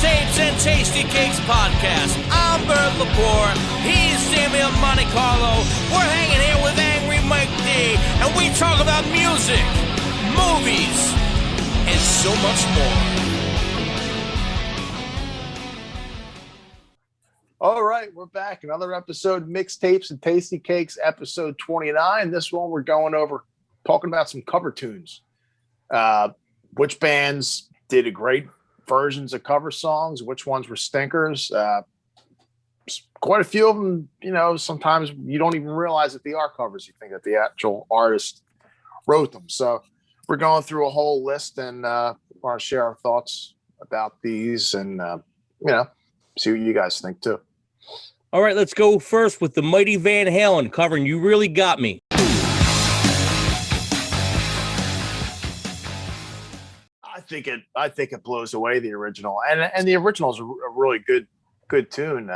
Mixtapes and Tasty Cakes podcast. I'm Bert Lepore. He's Samuel Monte Carlo. We're hanging here with Angry Mike D, and we talk about music, movies, and so much more. All right, we're back. Another episode of Mixtapes and Tasty Cakes, episode 29. This one we're going over, talking about some cover tunes. Which bands did a great versions of cover songs, which ones were stinkers. Quite a few of them, you know, sometimes you don't even realize that they are covers. You think that the actual artist wrote them. So we're going through a whole list and want to share our thoughts about these and, you know, see what you guys think too. All right, let's go first with the Mighty Van Halen covering You Really Got Me. I think it blows away the original, and the original is a really good tune.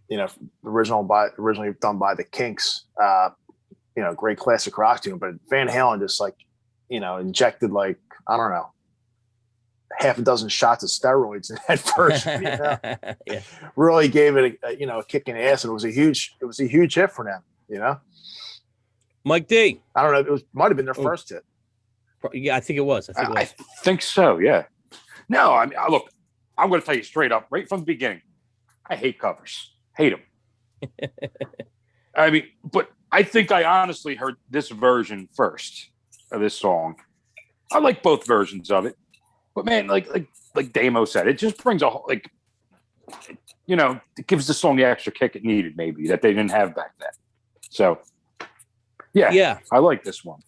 You know, originally done by the Kinks. You know, great classic rock tune, but Van Halen just like, you know, injected like, I don't know, half a dozen shots of steroids in that version. You know? Yeah. Really gave it a kick in the ass, and it was a huge hit for them. You know, Mike D. I don't know. Might have been their first hit. Yeah, I think it was. I think so. Yeah. No, I mean, look, I'm going to tell you straight up, right from the beginning, I hate covers. Hate them. I mean, but I think I honestly heard this version first of this song. I like both versions of it, but man, like Damo said, it just brings a you know, it gives the song the extra kick it needed, maybe that they didn't have back then. So, yeah, I like this one.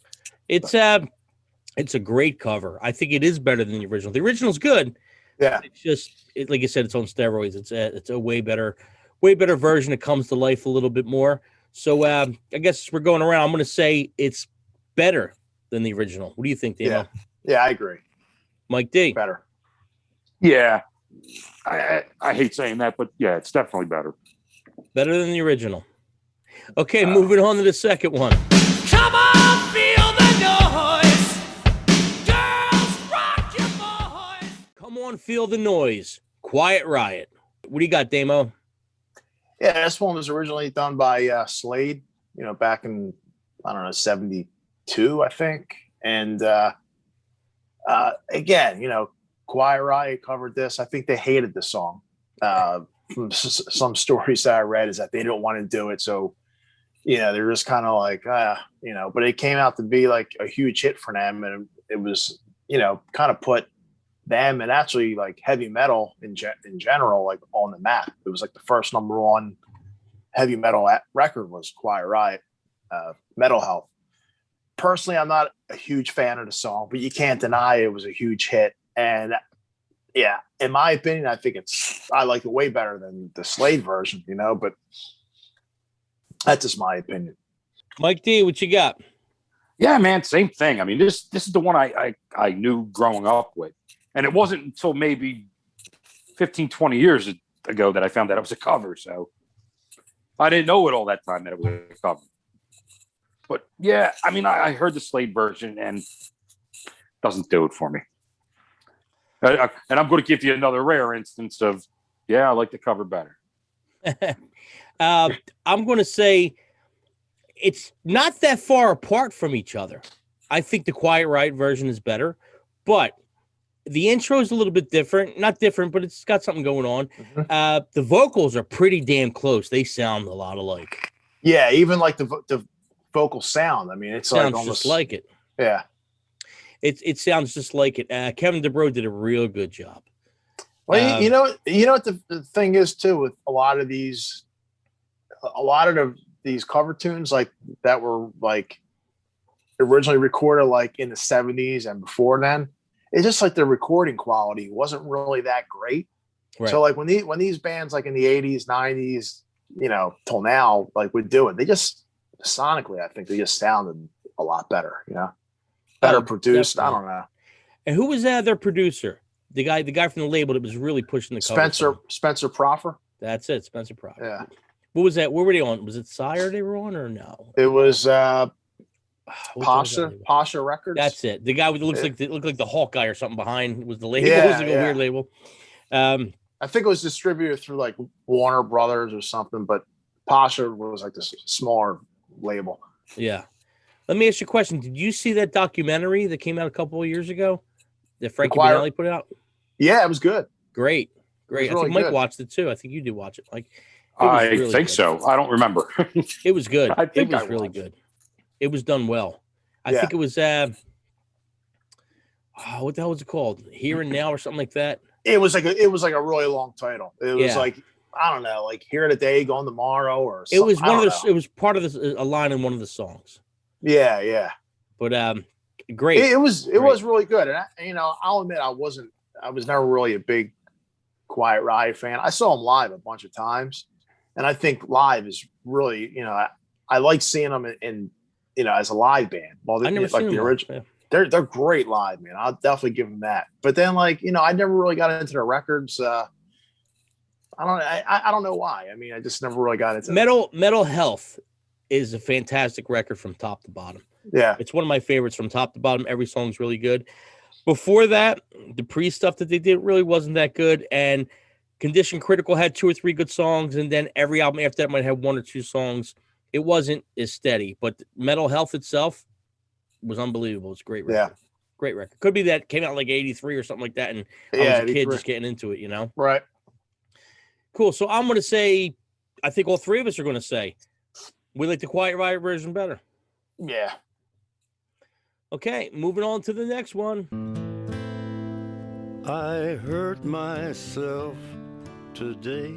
It's a great cover. I think it is better than the original. The original's good. Yeah. It's just, like I said, it's on steroids. It's a way better version. It comes to life a little bit more. So I guess we're going around. I'm going to say it's better than the original. What do you think, Damo? Yeah, I agree. Mike D. Better. Yeah. I hate saying that, but yeah, it's definitely better. Better than the original. Okay, moving on to the second one. Come on, feel the noise. Girls, rock your boys. Come on, feel the noise. Quiet Riot. What do you got, Damo? Yeah, this one was originally done by Slade, you know, back in, I don't know, 72, I think. And again, you know, Quiet Riot covered this. I think they hated the song. From some stories that I read is that they didn't want to do it. So, you know, they're just kind of like, you know, but it came out to be like a huge hit for them. And it was, you know, kind of put them and actually like heavy metal in general, like on the map. It was like the first number one heavy metal record was Quiet Riot, Metal Health. Personally, I'm not a huge fan of the song, but you can't deny it was a huge hit. And yeah, in my opinion, I think I like it way better than the Slade version, you know, but that's just my opinion. Mike D, what you got? Yeah, man, same thing. I mean, this is the one I knew growing up with. And it wasn't until maybe 15, 20 years ago that I found that it was a cover. So I didn't know it all that time that it was a cover. But yeah, I mean, I heard the Slade version and it doesn't do it for me. And I'm going to give you another rare instance of, yeah, I like the cover better. I'm going to say it's not that far apart from each other. I think the Quiet Riot version is better, but the intro is a little bit different. Not different, but it's got something going on. Mm-hmm. The vocals are pretty damn close. They sound a lot alike. Yeah, even like the vocal sound. I mean, it sounds like just like it. Yeah. It sounds just like it. Kevin DeBro did a real good job. Well, you know what the thing is too with a lot of these cover tunes like that were like originally recorded like in the 70s and before then. It's just like the recording quality wasn't really that great. Right. So like when these bands like in the 80s, 90s, you know, till now, like would do it, they just sonically, I think they just sounded a lot better, you know, better produced. Definitely. I don't know. And who was their producer? The guy from the label that was really pushing the cover. Spencer Proffer. That's it, Spencer Proffer. Yeah. What was that? What were they on? Was it Sire they were on or no? It was Pasha Records. That's it. The guy with looked like the Hawk guy or something behind was the label. It was like a weird label. I think it was distributed through like Warner Brothers or something, but Pasha was like this smaller label. Yeah. Let me ask you a question. Did you see that documentary that came out a couple of years ago that Frankie Banali put out? Yeah, it was good. Great. Really I think Mike good. watched it too. I think you did watch it, Mike. I think so. I don't remember. It was good. I think it was really good. It was done well. I think it was what the hell was it called? Here and Now or something like that. It was like a really long title. It was like, I don't know, like Here Today, Gone Tomorrow, or something. It was one of the. It was part of a line in one of the songs. Yeah. But great. It was really good, and I'll admit I was never really a big Quiet Riot fan. I saw them live a bunch of times, and I think live is really, I like seeing them in as a live band. Well, I never seen the original. Yeah. They're great live, man. I'll definitely give them that. But then, I never really got into the records. I don't know why. I mean, I just never really got into Metal Health is a fantastic record from top to bottom. Yeah, it's one of my favorites from top to bottom. Every song's really good. Before that, the Priest stuff that they did really wasn't that good. And Condition Critical had 2 or 3 good songs, and then every album after that might have 1 or 2 songs. It wasn't as steady, but Metal Health itself was unbelievable. It's a great record. Yeah. Great record. Could be that came out like 83 or something like that, and I was a kid just getting into it, Right. Cool. So I'm going to say, I think all 3 of us are going to say, we like the Quiet Riot version better. Yeah. Okay, moving on to the next one. I hurt myself today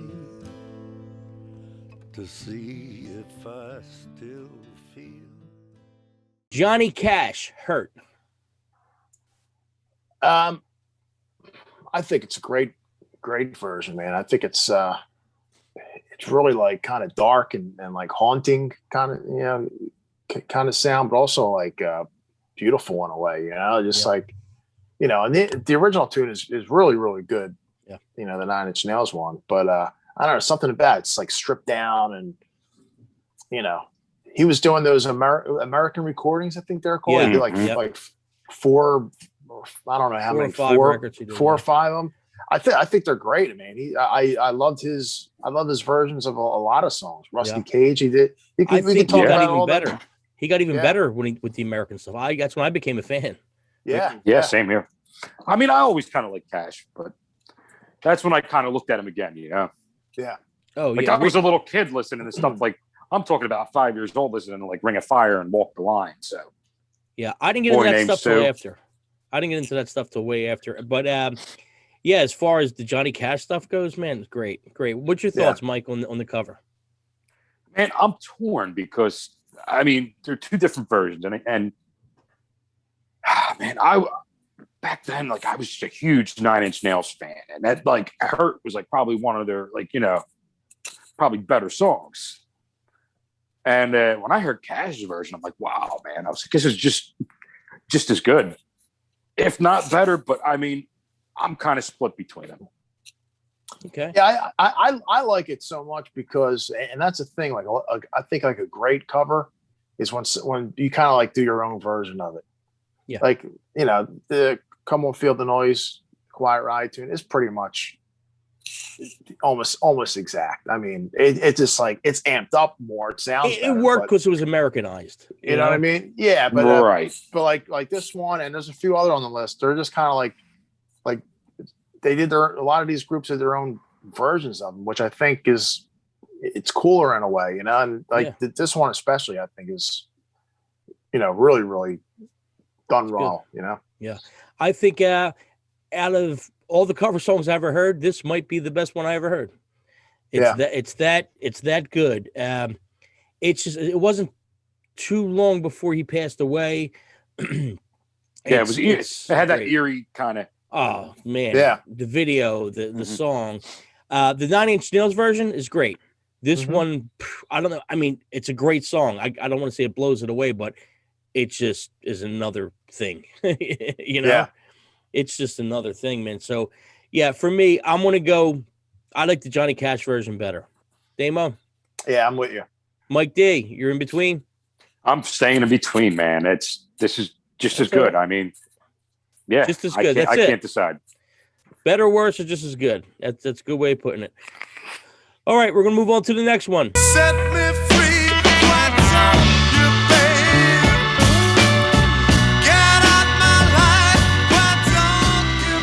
to see if I still feel. Johnny Cash, Hurt. I think it's a great version, man. I think it's really like kind of dark and like haunting kind of sound, but also like beautiful in a way, just like, and the original tune is really, really good. Yeah. The Nine Inch Nails one, but I don't know, something about it's like stripped down, and he was doing those American recordings, I think they're called. Yeah. He did like 4, I don't know how many, 4 or 5 of them. I think they're great, man. I loved his versions of a lot of songs. Rusty Cage, he did. We can talk about even better. That. He got even better with the American stuff. That's when I became a fan. Yeah, same here. I mean, I always kind of like Cash, but that's when I kind of looked at him again. Yeah. Oh, like I was a little kid listening to stuff like I'm talking about 5 years old listening to like Ring of Fire and Walk the Line. So yeah, I didn't get into that stuff till after. I didn't get into that stuff till way after. But yeah, as far as the Johnny Cash stuff goes, man, it's great. What's your thoughts, Mike, on the cover? Man, I'm torn because I mean there are 2 different versions, and man, back then, like I was just a huge Nine Inch Nails fan, and that like Hurt was like probably one of their probably better songs. And when I heard Cash's version, I'm like, wow, man, I was like, this is just as good, if not better. But I mean, I'm kind of split between them. Okay. Yeah, I like it so much because, and that's the thing. Like, I think like a great cover is when you kind of like do your own version of it. Yeah. Like the Come On Feel the Noise Quiet Riot tune is pretty much almost exact. I mean, it's just like it's amped up more. It sounds it worked because it was Americanized. You know what I mean? Yeah, but right. But like this one, and there's a few other on the list. They're just kind of like they did a lot of these groups did their own versions of them, which I think it's cooler in a way, and like this one especially, I think is really, really done well. Yeah, I think out of all the cover songs I ever heard, this might be the best one I ever heard. It's that good. It's just it wasn't too long before he passed away. It had that eerie kind of. Oh man, yeah. The video, the song, the Nine Inch Nails version is great. This one, I don't know. I mean, it's a great song. I don't want to say it blows it away, but it just is another thing. Yeah. It's just another thing, man. So, yeah, for me, I'm gonna go. I like the Johnny Cash version better. Damo? Yeah, I'm with you. Mike D, you're in between? I'm staying in between, man. This is just as good. I mean, yeah, just as good. I can't decide. Better, worse, or just as good. That's a good way of putting it. All right, we're gonna move on to the next one. Set me free, what's on you, babe? Get out my life, what's on you,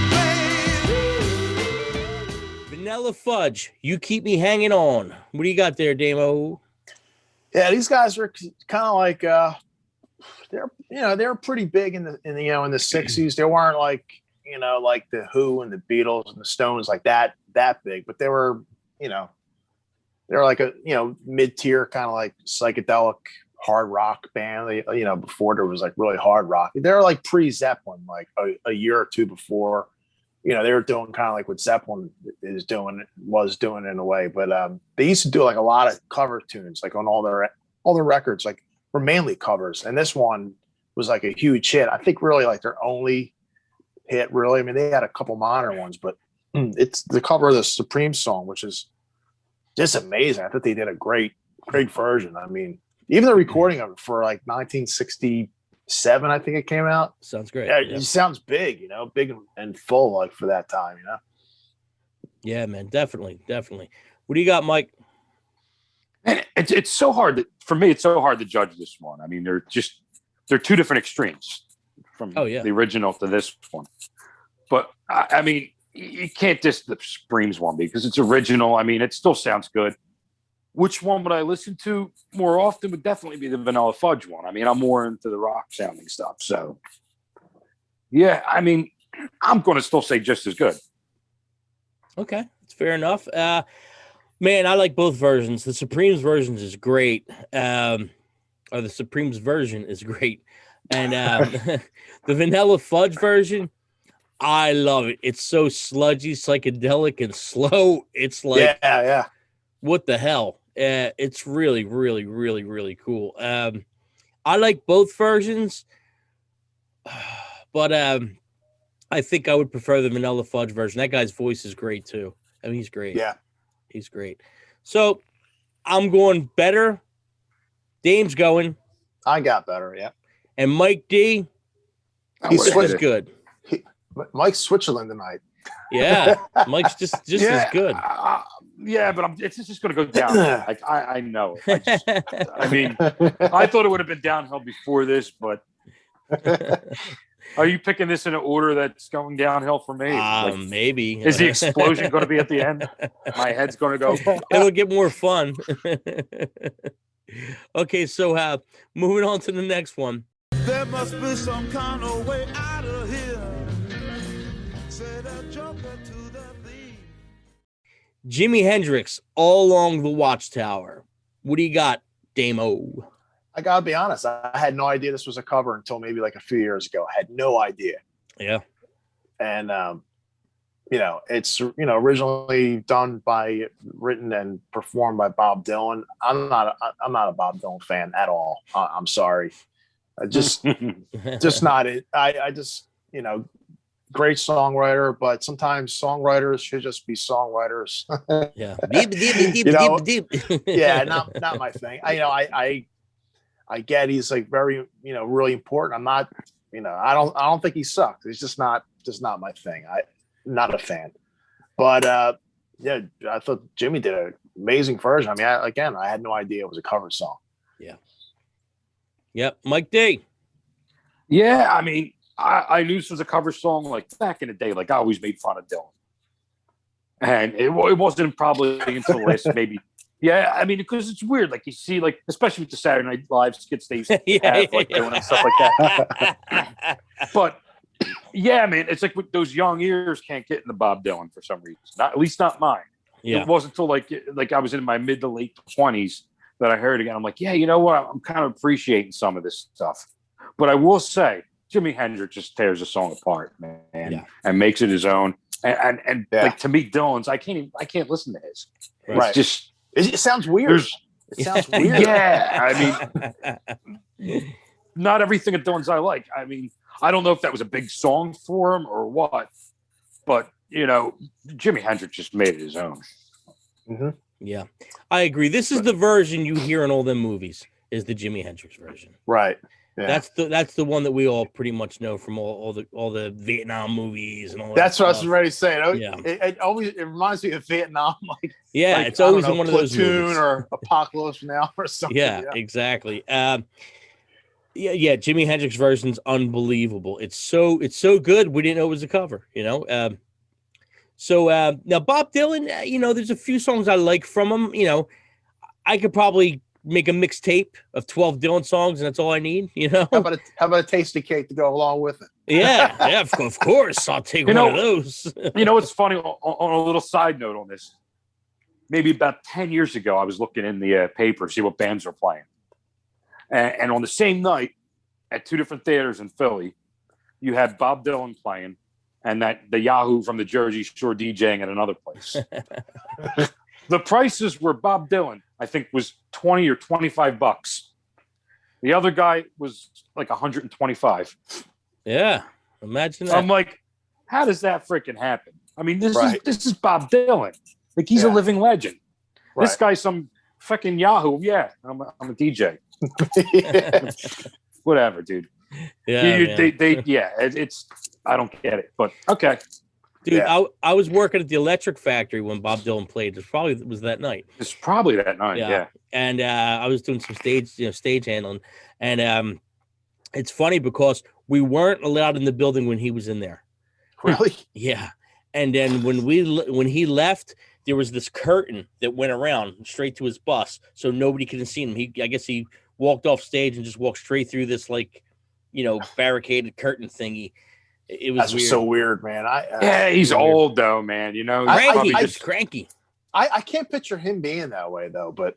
babe? Vanilla Fudge, You Keep Me Hanging On. What do you got there, Damo? Yeah, these guys are kind of like they're pretty big in the in the 60s. They weren't like like the Who and the Beatles and the Stones like that big, but they were they're like a mid-tier kind of like psychedelic hard rock band. They, before there was like really hard rock. They're like pre-Zeppelin, like a year or two before. They were doing kind of like what Zeppelin was doing in a way. But they used to do like a lot of cover tunes, like on all their records, like were mainly covers. And this one was like a huge hit. I think really like their only hit, really. I mean, they had a couple modern ones, but it's the cover of the Supreme song, which is just amazing. I thought they did a great version. I mean, even the recording of it for like 1967, I think it came out. Sounds great. Yeah, it sounds big, big and full, like for that time, Yeah, man, definitely. What do you got, Mike? And it's so hard for me. It's so hard to judge this one. I mean, they're two different extremes from the original to this one. But I mean, you can't diss the Supremes one because it's original. I mean, it still sounds good. Which one would I listen to more often? Would definitely be the Vanilla Fudge one. I mean, I'm more into the rock sounding stuff. So, yeah, I mean, I'm going to still say just as good. Okay, that's fair enough. Man, I like both versions. The Supremes version is great. Or the Supremes version is great. And the Vanilla Fudge version, I love it. It's so sludgy, psychedelic, and slow. It's like, yeah. What the hell? It's really, really, really, really cool. I like both versions, but I think I would prefer the Vanilla Fudge version. That guy's voice is great too. I mean, he's great. Yeah. He's great. So I'm going better. Dame's going. I got better, yeah. And Mike D, He's was good. Mike's Switzerland tonight. Yeah, Mike's just as good. Yeah, but it's just going to go down. Like I know. I mean, I thought it would have been downhill before this, but are you picking this in an order that's going downhill for me? Maybe. Is the explosion going to be at the end? My head's going to go. It'll get more fun. Okay, so moving on to the next one. There must be some kind of way out of here. Say the joker to the thief. Jimi Hendrix, All Along the Watchtower. What do you got, Damo? I gotta be honest. I had no idea this was a cover until maybe like a few years ago. I had no idea. Yeah. And it's originally written and performed by Bob Dylan. I'm not a Bob Dylan fan at all. I'm sorry. I just not it. I just great songwriter, but sometimes songwriters should just be songwriters. Yeah. Deep. Yeah, not my thing. I get he's like very, really important. I'm not, I don't think he sucks. It's just not my thing. I'm not a fan. But yeah, I thought Jimmy did an amazing version. I mean, I had no idea it was a cover song. Yeah. Yep. Mike D. Yeah, I mean, I knew this was a cover song like back in the day. Like I always made fun of Dylan, and it wasn't probably until the last maybe. Yeah, I mean, because it's weird. Like you see, like especially with the Saturday Night Live skits they used to have, like doing and stuff like that. But yeah, man, it's like those young ears can't get into Bob Dylan for some reason. At least not mine. Yeah. It wasn't until like I was in my mid to late 20s that I heard it again. I'm like, yeah, you know what? I'm kind of appreciating some of this stuff. But I will say, Jimi Hendrix just tears the song apart, man, and makes it his own. And like to me, Dylan's, I can't listen to his. Right. It's just it sounds weird. It sounds weird. Yeah, I mean, not everything of Dylan's I like. I mean, I don't know if that was a big song for him or what, but Jimi Hendrix just made it his own. Mm-hmm. Yeah, I agree. This is the version you hear in all them movies. Is the Jimi Hendrix version, right? Yeah. That's the one that we all pretty much know from all the Vietnam movies and all that. That's what I was stuff. ready to say. Yeah. It reminds me of Vietnam, Yeah, like, it's always I don't in one know, of those Platoon movies. or Apocalypse Now or something. Yeah, exactly. Yeah, Jimi Hendrix version's unbelievable. It's so good. We didn't know it was a cover, you know. Now Bob Dylan, there's a few songs I like from him. You know, I could probably make a mixtape of 12 Dylan songs, and that's all I need. You know, How about a tasty cake to go along with it? yeah, of course, I'll take one of those. It's funny on a little side note on this. Maybe about 10 years ago, I was looking in the paper to see what bands were playing. And on the same night, at two different theaters in Philly, you had Bob Dylan playing, and the Yahoo from the Jersey Shore DJing at another place. The prices were Bob Dylan, I think, was $20 or $25. The other guy was like $125. Yeah, imagine that. I'm like, how does that freaking happen? I mean, this Right. is Bob Dylan. Like, he's a living legend. Right. This guy's some fucking Yahoo. Yeah, I'm a DJ. Whatever, dude. Yeah, It's I don't get it, but okay. dude. Yeah. I was working at the Electric Factory when Bob Dylan played. It was that night. It's probably that night. Yeah. And I was doing some stage handling, and it's funny because we weren't allowed in the building when he was in there. Really? Yeah, and then when he left, there was this curtain that went around straight to his bus, so nobody could have seen him. I guess he walked off stage and just walked straight through this barricaded curtain thingy. It was That's weird. so weird, man. He's old though, man. You know, Cranky, probably just cranky. I can't picture him being that way though, but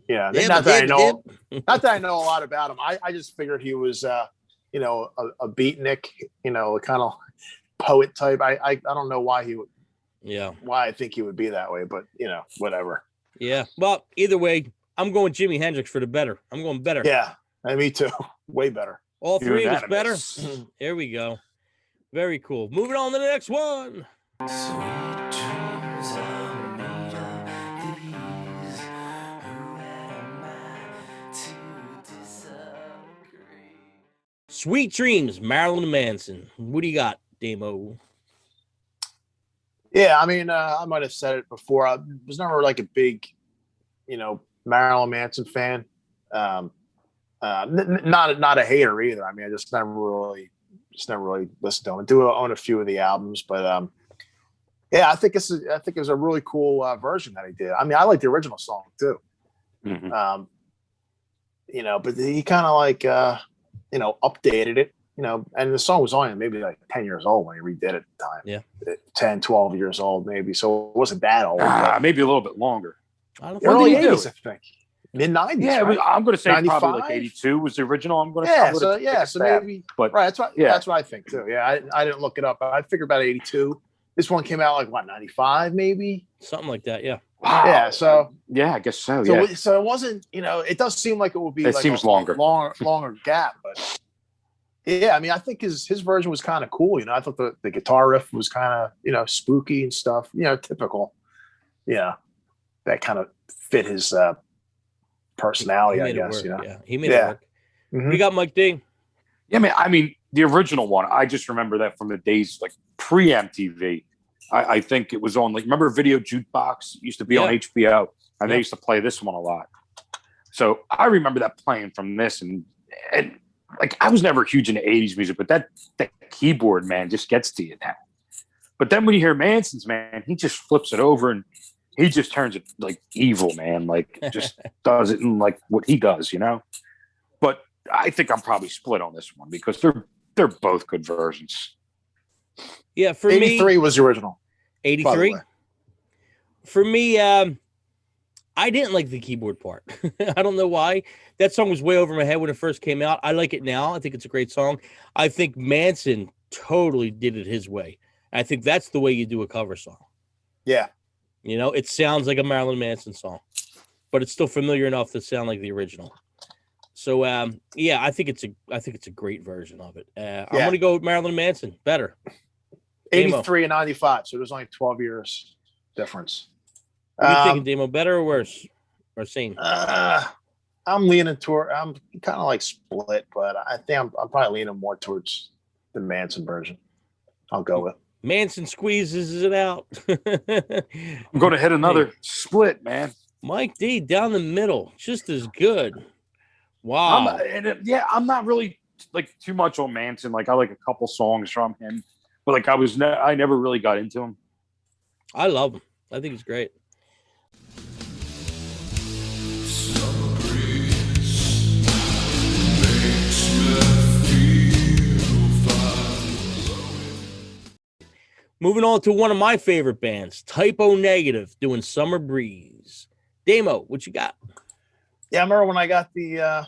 yeah, Dib, not that I dib, know. dib. Not that I know a lot about him. I just figured he was a beatnik, kind of poet type. I don't know why I think he would be that way, but whatever. Yeah. Well, either way, I'm going Jimi Hendrix for the better. I'm going better. Yeah, me too. Way better. All three of us better. Unanimous. There we go. Very cool. Moving on to the next one. Sweet dreams are made of these. Who am I to disagree? Sweet Dreams, Marilyn Manson. What do you got, Damo? Yeah, I mean, I might have said it before. I was never like a big, Marilyn Manson fan. Not a hater either. I mean, I just never really listened to him. I do own a few of the albums, but yeah, I think it was a really cool version that he did. I mean, I like the original song too. Mhm. But he kind of updated it. And the song was only maybe like 10 years old when he redid it at the time. Yeah. 10, 12 years old, maybe. So it wasn't that old. Maybe a little bit longer. I don't When know. Early did he do 80s, I think. Mid-90s. Yeah, right? I'm going to say probably 95? like 82 was the original. I'm going to So maybe. But Right, that's what. yeah. That's what I think too. Yeah, I didn't look it up. I figured about 82. This one came out like what, 95 maybe? Something like that. Yeah. wow. Yeah. So Yeah, I guess so. Yeah. so it wasn't. It does seem like it would be. It like seems a longer. longer gap, but yeah, I mean, I think his version was kind of cool. I thought the guitar riff was kind of spooky and stuff. Typical. Yeah, that kind of fit his personality, I He made it guess. work. Yeah. He made it Yeah. work. Mhm. You got Mike D. Yeah, man. I mean, the original one, I just remember that from the days like pre-MTV. I think it was on remember Video Jukebox? It used to be on HBO, and they used to play this one a lot. So I remember that playing from this, and I was never huge into 80s music, but that keyboard, man, just gets to you now. But then when you hear Manson's, man, he just flips it over and he just turns it like evil, man. Just does it in what he does, But I think I'm probably split on this one because they're both good versions. Yeah, for 83 me, was the original. by the 83. way. For me, I didn't like the keyboard part. I don't know why. That song was way over my head when it first came out. I like it now. I think it's a great song. I think Manson totally did it his way. I think that's the way you do a cover song. Yeah. It sounds like a Marilyn Manson song, but it's still familiar enough to sound like the original. So, yeah, I think it's a great version of it. I'm gonna go with Marilyn Manson. Better. 83 and 95. So there's only 12 years difference. What are you thinking, Damo? Better or worse? Or same? I'm leaning toward. I'm kind of like split, but I think I'm probably leaning more towards the Manson version. I'll go with. Manson squeezes it out. I'm going to hit another split, man. Mike D down the middle, just as good. Wow. I'm not really like too much on Manson. Like I like a couple songs from him, but like I never really got into him. I love him. I think he's great. Moving on to one of my favorite bands, Typo Negative, doing Summer Breeze. Damo, what you got? Yeah, I remember when I got the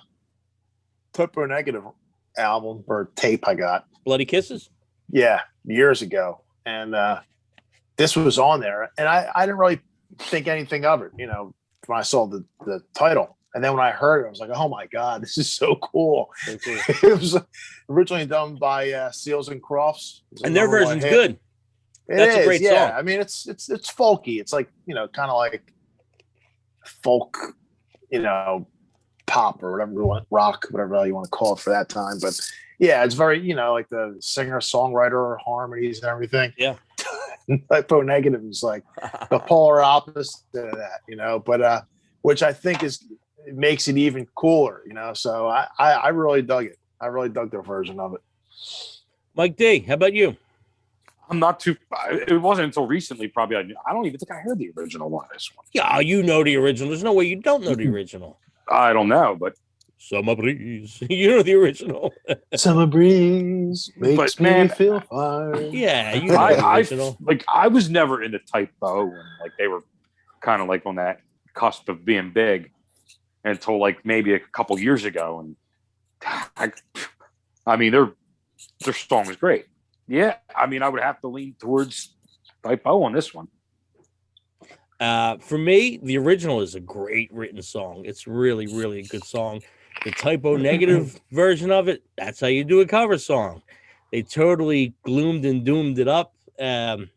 Typo Negative album or tape I got. Bloody Kisses? Yeah, years ago. And this was on there. And I didn't really think anything of it, you know, when I saw the title. And then when I heard it, I was like, oh my God, this is so cool. It was originally done by Seals and Crofts. And their version's good. That's a great song. I mean, it's folky. It's like, you know, kind of like folk, you know, pop or whatever you want, rock, whatever you want to call it for that time. But yeah, it's very, you know, like the singer songwriter harmonies and everything. Yeah. Typo Negative is like the polar opposite of that, you know, but which I think makes it even cooler, you know. So I really dug it. I really dug their version of it. Mike D, how about you? I'm not too. It wasn't until recently, probably. I don't even think I heard the original on this one. Yeah, you know the original. There's no way you don't know the original. I don't know, but Summer Breeze. You know the original. Summer breeze makes me feel fine. Yeah, you know the original. I was never into Typo, and like they were kind of like on that cusp of being big until like maybe a couple years ago, and I mean their song was great. Yeah, I mean, I would have to lean towards Typo on this one. For me, the original is a great written song. It's really, really a good song. The Typo Negative version of it, that's how you do a cover song. They totally gloomed and doomed it up, or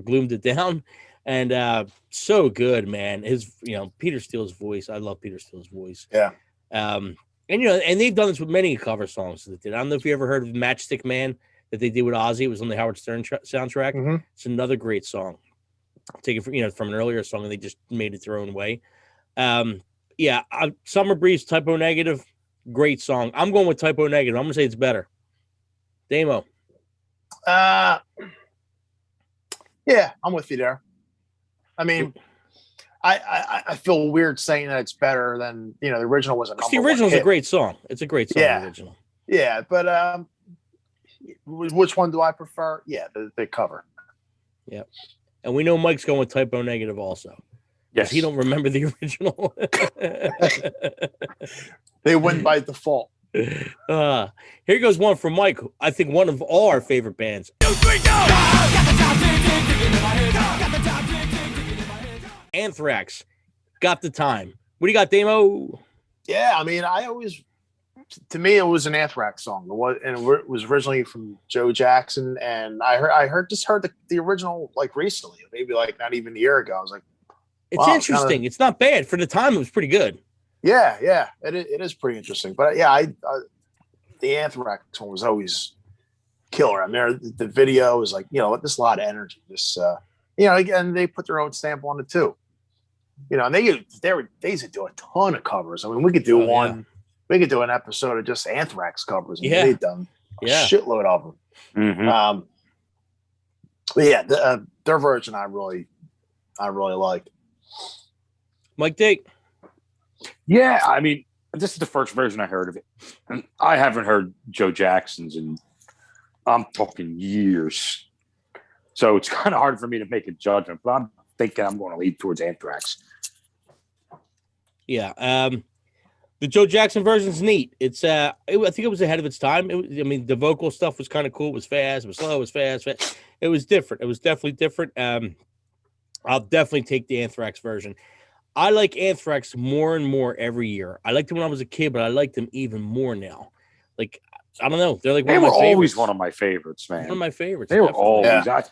gloomed it down. And so good, man. His, you know, Peter Steele's voice. I love Peter Steele's voice. Yeah. And, you know, and they've done this with many cover songs that did. I don't know if you ever heard of Matchstick Man that they did with Ozzy. It was on the Howard Stern soundtrack. Mm-hmm. It's another great song. Taken from, you know, from an earlier song, and they just made it their own way. Yeah, Summer Breeze, Typo Negative, great song. I'm going with Typo Negative. I'm gonna say it's better. Damo. Yeah, I'm with you there. I mean, I feel weird saying that it's better than, you know, the original was a number The original's one a great song. It's a great song. Yeah. The original. Yeah, but which one do I prefer? Yeah, the cover. Yep. And we know Mike's going with Typo Negative also. Yes, He don't remember the original. They win by default. Here goes one from Mike. I think one of all our favorite bands. Anthrax. Got the Time. What do you got, Damo? Yeah, I mean, to me, it was an Anthrax song. It was originally from Joe Jackson, and I heard the original like recently, maybe like not even a year ago. I was like, It's wow, interesting. It's not bad for the time. It was pretty good. yeah, it is pretty interesting. But yeah, the Anthrax one was always killer. I mean, the video was like, you know, there's a lot of energy. This, you know, and they put their own stamp on it too. You know, and they used to do a ton of covers. I mean, we could do one. Yeah. We could do an episode of just Anthrax covers. And they've done a shitload of them. Mm-hmm. But yeah, their version I really liked. Mike Dake. Yeah, I mean, this is the first version I heard of it. And I haven't heard Joe Jackson's in, I'm talking years. So it's kind of hard for me to make a judgment, but I'm thinking I'm going to lead towards Anthrax. Yeah. The Joe Jackson version's neat. It's I think it was ahead of its time. I mean, the vocal stuff was kind of cool. It was fast. It was slow. It was fast. It was different. It was definitely different. I'll definitely take the Anthrax version. I like Anthrax more and more every year. I liked them when I was a kid, but I like them even more now. Like, I don't know. They're like they were always one of my favorites, man. One of my favorites. They were always. Yeah.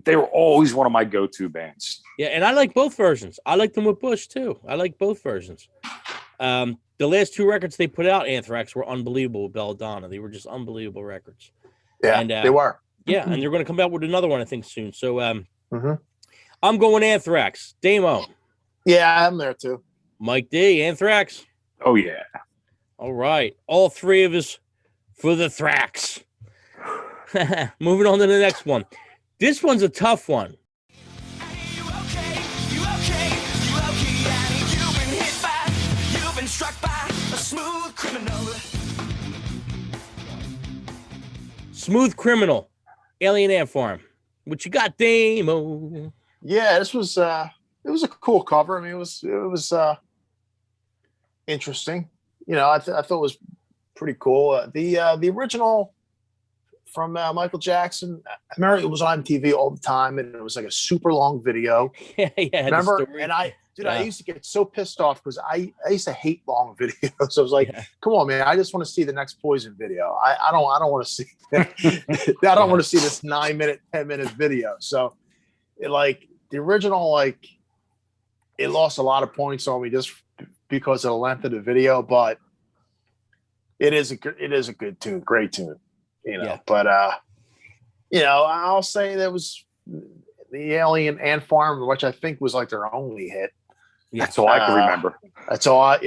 They were always one of my go-to bands. Yeah, and I like both versions. I like them with Bush too. I like both versions. The last 2 records they put out, Anthrax, were unbelievable with Belladonna. They were just unbelievable records. Yeah, And, they were. Yeah, and they're going to come out with another one, I think, soon. So Mhm. I'm going Anthrax. Damo. Yeah, I'm there too. Mike D, Anthrax. Oh yeah. All right. All 3 of us for the Thrax. Moving on to the next one. This one's a tough one. Smooth Criminal, Alien Ant Farm. What you got, Damo? Yeah, this was it was a cool cover. I mean, it was interesting. You know, I thought it was pretty cool. The original from Michael Jackson, I remember it was on TV all the time, and it was like a super long video. Yeah. Remember? And I used to get so pissed off because I used to hate long videos. So I was like, come on, man, I just want to see the next Poison video. I don't want to see I don't want to see this 9-minute, 10-minute video. So like the original, like it lost a lot of points on me just because of the length of the video, but it is a good tune, great tune, you know. But you know, I'll say there was the Alien Ant Farm, which I think was like their only hit. That's all I can remember. That's all.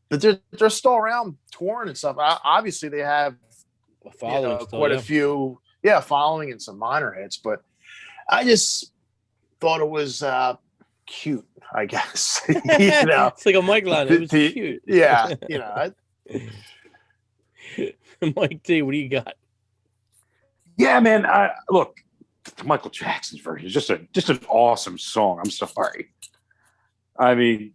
But they're still around touring and stuff. Obviously, they have quite a few, following and some minor hits. But I just thought it was cute, I guess. You know, it's like a Mike line. It was cute. Yeah, you know. Mike D, what do you got? Yeah, man. Look, Michael Jackson's version is just an awesome song. I'm sorry. I mean,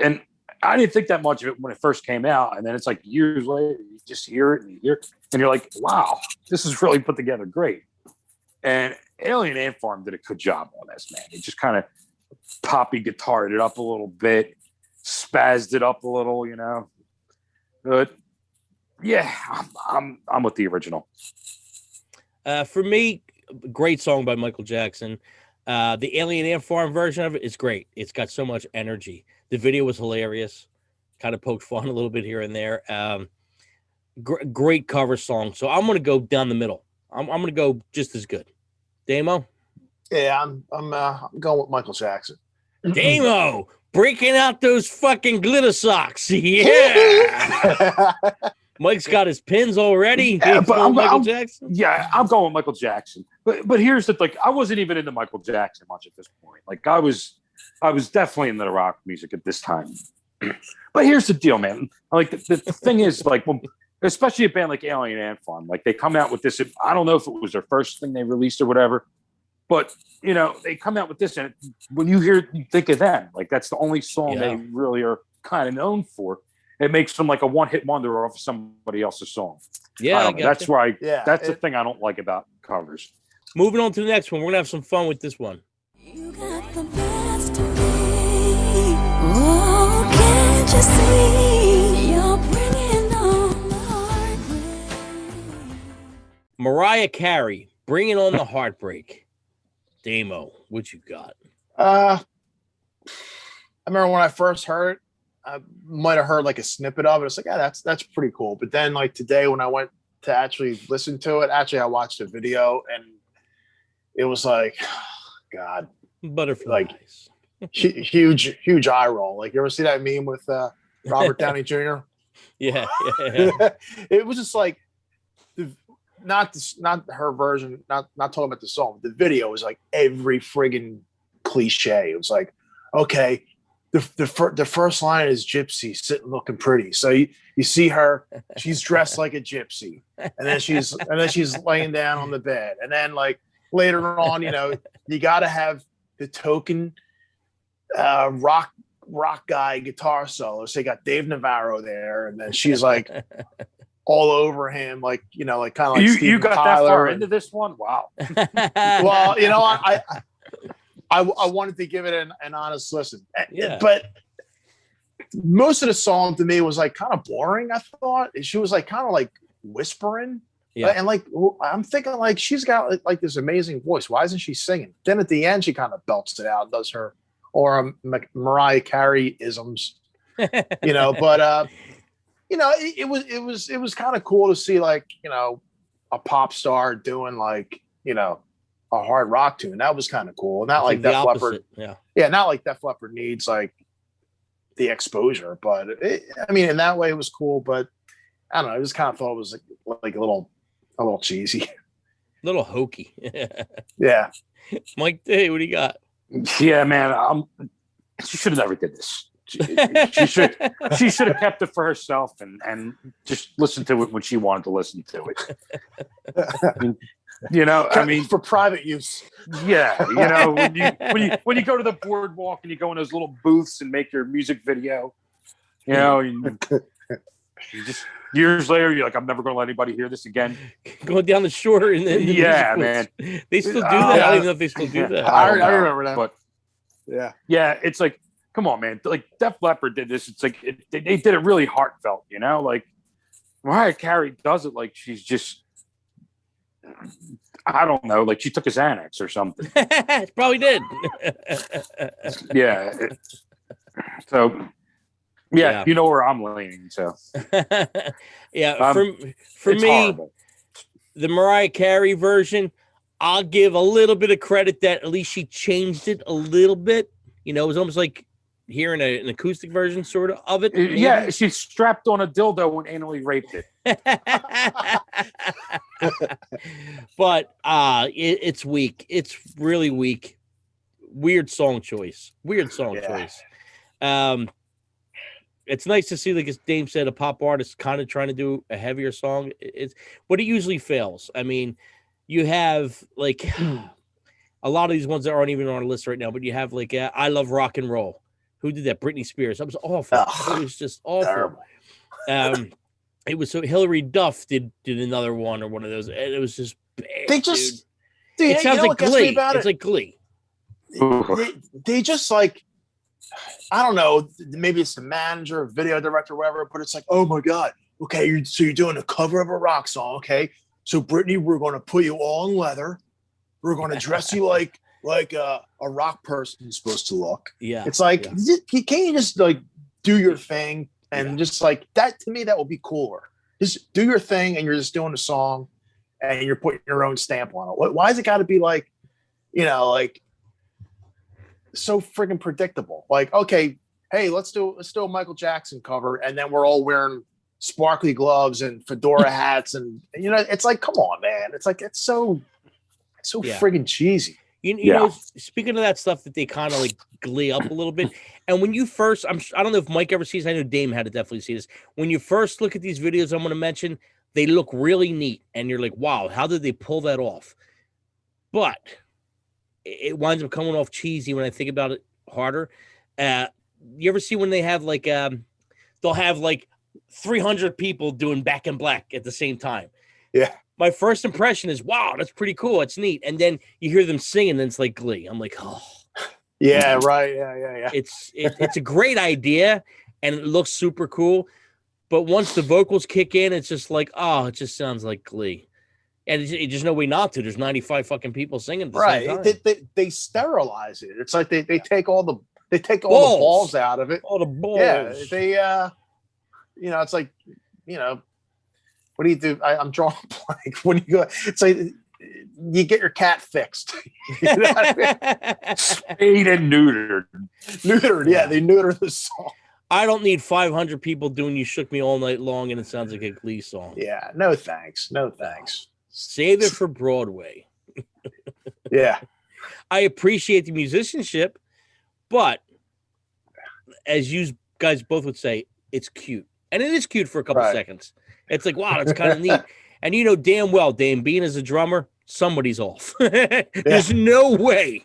and I didn't think that much of it when it first came out, and then it's like years later, you just hear it and you're like, wow, this is really put together great. And Alien Ant Farm did a good job on this, man. He just kind of poppy guitared it up a little bit, spazzed it up a little, you know. But yeah, I'm with the original. For me, great song by Michael Jackson. The Alien Ant Farm version of it is great. It's got so much energy. The video was hilarious. Kind of poked fun a little bit here and there. Great cover song. So I'm going to go down the middle. I'm going to go just as good. Damo? Yeah, I'm going with Michael Jackson. Damo, breaking out those fucking glitter socks. Yeah. Mike's got his pins already. Yeah, but Michael Jackson. Yeah, I'm going with Michael Jackson. But here's the thing: I wasn't even into Michael Jackson much at this point. Like I was definitely into the rock music at this time. But here's the deal, man. Like the thing is, like, when, especially a band like Alien Ant Farm, like they come out with this. I don't know if it was their first thing they released or whatever, but you know, they come out with this, and when you hear it, you think of them. Like that's the only song they really are kind of known for. It makes them like a one-hit wonder off somebody else's song. Yeah, that's why. That's the thing I don't like about covers. Moving on to the next one, we're gonna have some fun with this one. You got the best of me. Oh, can't you see? You're bringing on the heartbreak. Mariah Carey, Bringing on the Heartbreak. Damo, what you got? I remember when I first heard it, I might have heard like a snippet of it. It's like, yeah, that's pretty cool. But then like today when I went to actually listen to it, actually I watched a video and it was like, God, butterflies, like huge eye roll. Like you ever see that meme with Robert Downey Jr.? Yeah. It was just like, not her version, not talking about the song. The video was like every friggin' cliche. It was like, okay, the first line is gypsy sitting looking pretty. So you see her, she's dressed like a gypsy, and then she's laying down on the bed, and then like later on, you know, you got to have the token rock guy guitar solo. So you got Dave Navarro there, and then she's like all over him, like, you know, like kind of like you got Tyler. that far into this one. Wow. Well, you know, I wanted to give it an honest listen. Yeah. But most of the song to me was like kind of boring, I thought. She was like kind of like whispering. Yeah. And like I'm thinking like she's got like this amazing voice. Why isn't she singing? Then at the end she kind of belts it out, does her or Mariah Carey isms. you know. But you know, it was kind of cool to see, like, you know, a pop star doing, like, you know, a hard rock tune. That was kind of cool. Not like the Def Leppard. opposite. Yeah. Yeah, not like Def Leppard needs like the exposure, but I mean, in that way, it was cool. But I don't know. I just kind of thought it was like a little cheesy. Little hokey. Yeah. Mike D, what do you got? Yeah, man. She should have never did this. She should have kept it for herself and just listened to it when she wanted to listen to it. You know, I mean, for private use. Yeah, you know, when you go to the boardwalk and you go in those little booths and make your music video, you know, you just years later you're like, I'm never going to let anybody hear this again. Going down the shore and then man, they still do that. I don't even know if they still do that. I remember that. But yeah, it's like, come on, man. Like Def Leppard did this. It's like they did it really heartfelt, you know. Like Mariah Carey does it like she's just, I don't know, like she took a Xanax or something. Probably did. Yeah. So, yeah, you know where I'm leaning. So, yeah, for me, horrible. The Mariah Carey version, I'll give a little bit of credit that at least she changed it a little bit. You know, it was almost like hearing an acoustic version, sort of it. Maybe. Yeah, she strapped on a dildo and anally raped it. But it's weak. It's really weak. Weird song choice. It's nice to see, like as Dame said, a pop artist kind of trying to do a heavier song. But it usually fails. I mean, you have like a lot of these ones that aren't even on our list right now, but you have like I Love Rock and Roll. Who did that? Britney Spears. That was awful. It was just awful. It was so Hillary Duff did another one or one of those, and it was just bad. They just it sounds like Glee. It's like Glee. They just like, I don't know, maybe it's the manager, video director, whatever, but it's like, oh my God, okay, so you're doing a cover of a rock song, okay? So Britney, we're going to put you all in leather. We're going to dress you like a rock person is supposed to look. Yeah. It's like, can't you just like do your thing and just like that? To me, that would be cooler. Just do your thing and you're just doing a song and you're putting your own stamp on it. Why is it got to be like, you know, like so friggin' predictable? Like, okay, hey, let's do a Michael Jackson cover, and then we're all wearing sparkly gloves and fedora hats, and you know, it's like, come on, man. It's like it's so friggin' cheesy. You know, speaking of that stuff that they kind of like glee up a little bit, and when you first, I don't know if Mike ever sees. I know Dame had to definitely see this. When you first look at these videos, I'm going to mention, they look really neat, and you're like, wow, how did they pull that off? But it winds up coming off cheesy when I think about it harder. You ever see when they have like they'll have like 300 people doing Back in Black at the same time? Yeah. My first impression is, wow, that's pretty cool. It's neat. And then you hear them singing, and it's like Glee. I'm like, oh. Yeah, right. Yeah. It's a great idea, and it looks super cool. But once the vocals kick in, it's just like, oh, it just sounds like Glee. And there's no way not to. There's 95 fucking people singing at the same time. They sterilize it. It's like they take all the balls out of it. All the balls. Yeah, they you know, it's like, you know, what do you do? I'm drawing a blank. When you go, it's like you get your cat fixed. You know what I mean? Spayed and neutered. Yeah, they neuter the song. I don't need 500 people doing "You Shook Me All Night Long" and it sounds like a Glee song. Yeah, no thanks. Save it for Broadway. Yeah. I appreciate the musicianship, but as you guys both would say, it's cute. And it is cute for a couple seconds. It's like, wow, that's kind of neat. And you know damn well, Dame, being as a drummer, somebody's off. There's no way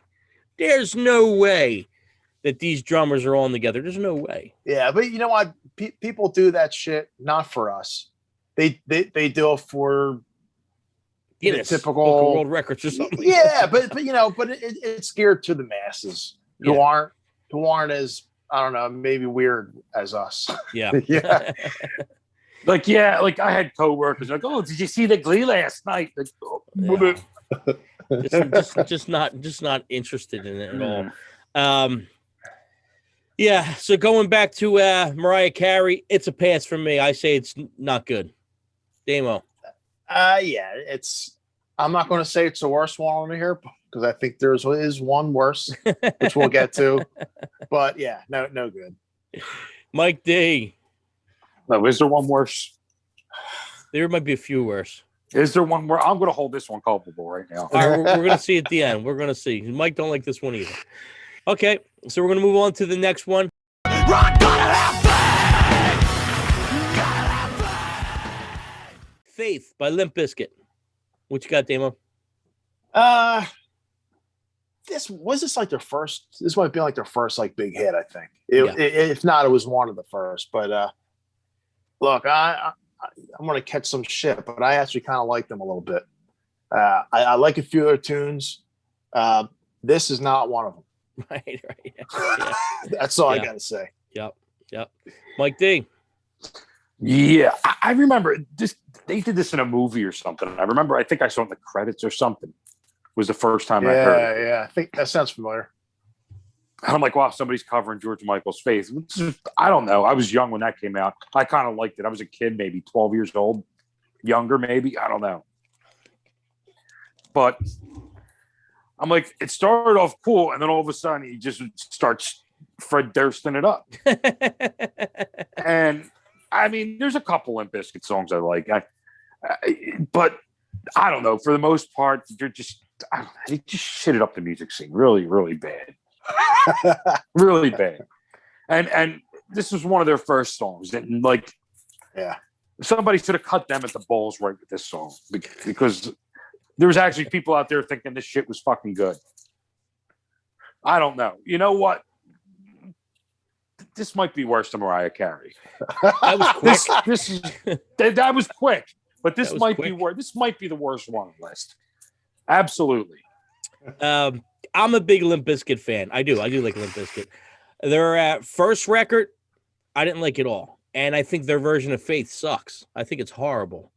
that these drummers are all together. There's no way. Yeah, but you know what? People do that shit not for us. They do it for typical world records or something. Yeah, but you know, but it's geared to the masses who aren't as, I don't know, maybe weird as us. Yeah. Yeah. Like I had coworkers like, oh, did you see the Glee last night? Like, just not interested in it at all. Yeah. So going back to Mariah Carey, it's a pass for me. I say it's not good. Damo. Yeah, it's. I'm not going to say it's the worst one on here because I think there is one worse, which we'll get to. But yeah, no good. Mike D. No, is there one worse? There might be a few worse. Is there one more? I'm going to hold this one culpable right now. All right, we're going to see at the end. We're going to see. Mike don't like this one either. Okay, so we're going to move on to the next one. Faith by Limp Bizkit. What you got, Damo? This like their first. This might be like their first like big hit. I think. If not, it was one of the first. But look, I'm going to catch some shit, but I actually kind of like them a little bit. I like a few of their tunes. This is not one of them. Right. Yeah. That's all I got to say. Yep. Mike D. Yeah, I remember this. They did this in a movie or something. I think I saw it in the credits or something. Was the first time I heard it. Yeah. I think that sounds familiar. And I'm like, wow, somebody's covering George Michael's Faith. I don't know. I was young when that came out. I kind of liked it. I was a kid, maybe 12 years old, younger, maybe. I don't know. But I'm like, it started off cool, and then all of a sudden he just starts Fred Dursting it up. And I mean, there's a couple Limp Bizkit songs I like, but I don't know. For the most part, they just shitted up the music scene really, really bad, really bad. And this was one of their first songs, and like, yeah, somebody should have cut them at the balls right with this song because there was actually people out there thinking this shit was fucking good. I don't know. You know what? This might be worse than Mariah Carey. That was quick. That was quick, but this might quick. be worse. This might be the worst one on the list. Absolutely. I'm a big Limp Bizkit fan. I do like Limp Bizkit. Their first record, I didn't like it all, and I think their version of Faith sucks. I think it's horrible.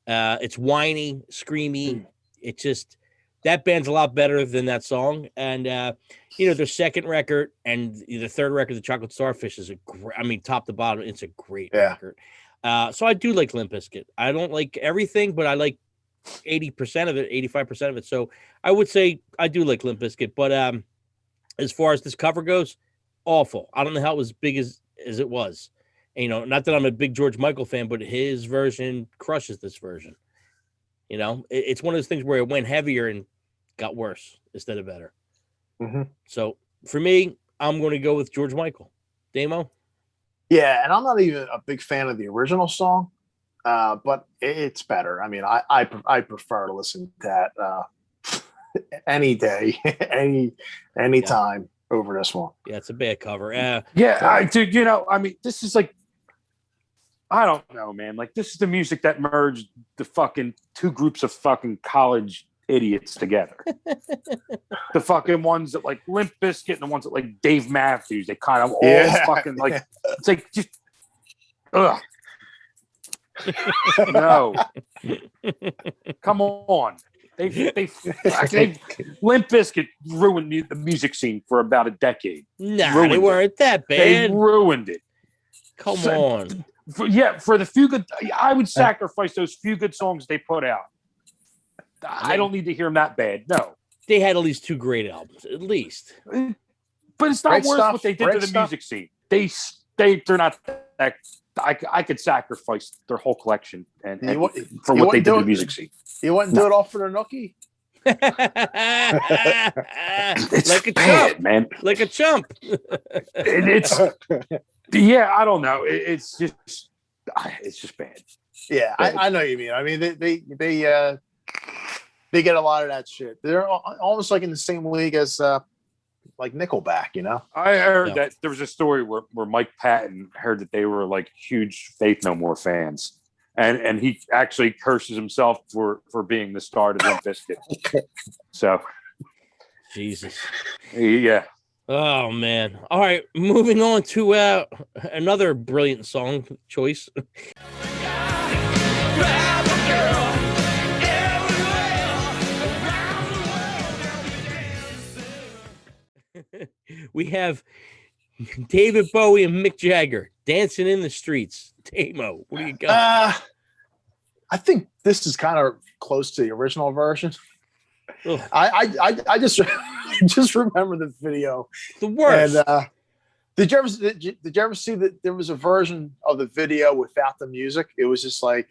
It's whiny, screamy. It just that band's a lot better than that song. And their second record and the third record, The Chocolate Starfish, is top to bottom, it's a great record. So I do like Limp Bizkit. I don't like everything, but I like 80% of it, 85% of it. So I would say I do like Limp Bizkit. But as far as this cover goes, awful. I don't know how it was big as it was. And, not that I'm a big George Michael fan, but his version crushes this version. It's one of those things where it went heavier and got worse instead of better. Mm-hmm. So for me, I'm going to go with George Michael. Damo? Yeah, and I'm not even a big fan of the original song, but it's better. I mean, I prefer to listen to that any day, any time over this one. Yeah, it's a bad cover. Dude, this is like, I don't know, man. Like, this is the music that merged the fucking two groups of fucking college idiots together. The fucking ones that like Limp Bizkit and the ones that like Dave Matthews. They kind of all fucking like, it's like just, ugh. No. Come on. They Limp Bizkit ruined the music scene for about a decade. Nah, they weren't that bad. They ruined it. Come on. For the few good, I would sacrifice those few good songs they put out. I don't need to hear them that bad. No, they had at least 2 great albums, at least. But it's not worth what they did to the music scene. They're not that. I could sacrifice their whole collection and for what they did to the music scene. You wouldn't do it all for the nookie? Like a bad, chump, man. Like a chump. It's I don't know. It's just bad. Yeah, I know what you mean. I mean, they get a lot of that shit. They're almost like in the same league as like Nickelback, I heard that there was a story where Mike Patton heard that they were like huge Faith No More fans. And he actually curses himself for being the star to Limp Bizkit. So, Jesus. Yeah. Oh, man. All right. Moving on to another brilliant song choice. We have David Bowie and Mick Jagger, Dancing in the Streets. Damo, what do you got? I think this is kind of close to the original version. Ugh. I just just remember the video. The worst. And did you ever see that there was a version of the video without the music? It was just like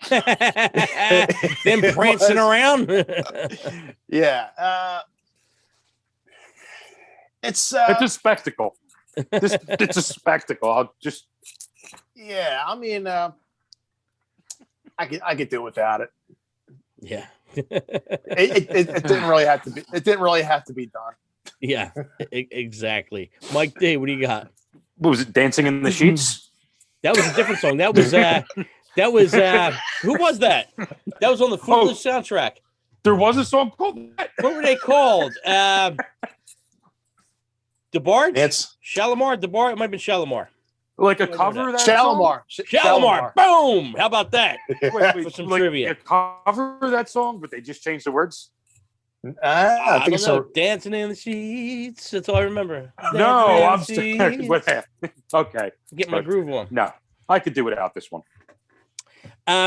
them prancing around. Yeah. It's a spectacle. It's a spectacle. I'll just yeah. I mean, I could do without it. Yeah. It didn't really have to be. It didn't really have to be done. Yeah, exactly. Mike D, what do you got? What was it? Dancing in the Sheets? That was a different song. That was who was that? That was on the Footloose soundtrack. There was a song called that. What were they called? DeBarge? It's Shalimar? DeBarge? It might have been Shalimar. Like a cover of that Shalimar. Shalimar. Boom! How about that? Wait, For some like trivia. a cover of that song, but they just changed the words? I think don't so. know. Dancing in the sheets. That's all I remember. No, I'm Dancing in the what sheets. okay. Get my groove on. No, I could do without this one.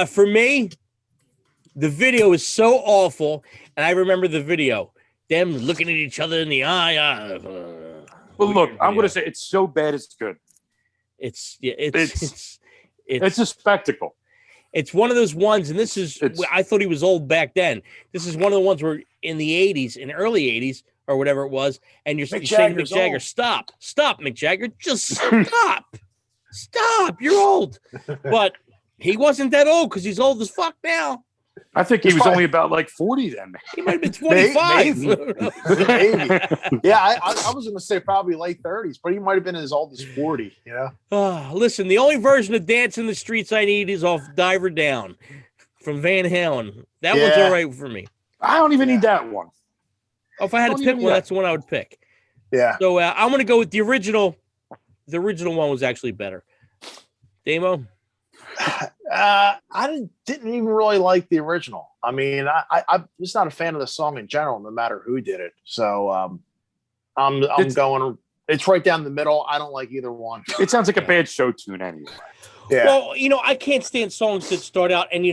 For me, the video is so awful, and I remember the video. Them looking at each other in the eye. Well, look, I'm going to say it's so bad it's good. It's a spectacle. It's one of those ones, and this is It's- I thought he was old back then. This is one of the ones where in the 80s, in early 80s, or whatever it was, and you're saying Mick Jagger's Jagger, old. stop, Mick Jagger, just stop, you're old. But he wasn't that old because he's old as fuck now. I think he It's was fine. only about like 40 then. He might have been 25. Maybe. Yeah, I was going to say probably late 30s, but he might have been as old as 40. You know. Listen, the only version of Dance in the Streets I need is off Diver Down from Van Halen. That one's all right for me. I don't even need that one. If I had to Don't pick even one, need that's the one I would pick. Yeah. So I'm going to go with the original. The original one was actually better. Damo? I didn't even really like the original. I mean, I'm just not a fan of the song in general, no matter who did it. So I'm going. It's right down the middle. I don't like either one. It sounds like a bad show tune anyway. Yeah. Well, I can't stand songs that start out, and